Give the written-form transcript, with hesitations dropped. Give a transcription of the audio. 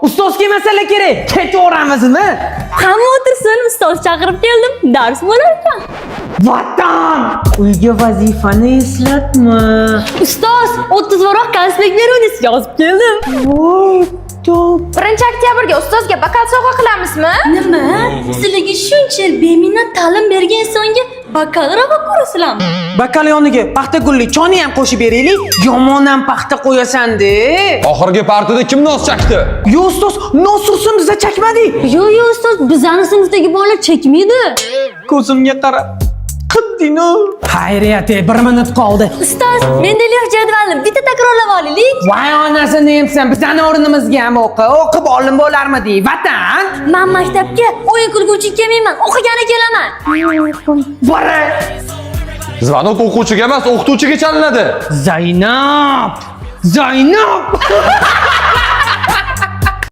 Ustozga masala kerak. Ketaveramizmi? Hamma o'tirsin, ustoz chaqirib keldim. Dars bo'lar ekan. Vatan! Uyga vazifani eslatma. Ustoz, 30 varoq konspekt beruvdingiz, yozib keldim. Voy, top. 1-oktyabrga ustozga bakal sovg'a qilamizmi? Nima? Sizlarga shuncha yil beminnat ta'lim bergan insonga bakalorava ko'rasizlarmi? Bakal yoniga paxta gulli choni ham qo'shib beraylik. Yomon ham paxta qo'yasan-de. Oxirgi partida kim nos chakdi? Yo ustoz, nosursin biza chakmadik. Yo'q, ustoz, bizning sinfdagi bolalar chekmaydi. Ko'zimga qara. Qidding-u. Xayriyat, 1 minut qoldi. Ustoz, menda yo'q jadvalni bitta takrorlab olaylik. Voy onasini emsan, bizani o'rnimizga ham o'qib olim bo'larmidi? Vatan! Men maktabga o'yin qilguvchi kelmayman, o'qigani kelaman. Bora! Zvonok o'quvchiga emas, o'qituvchiga chalinadi. Zaynab!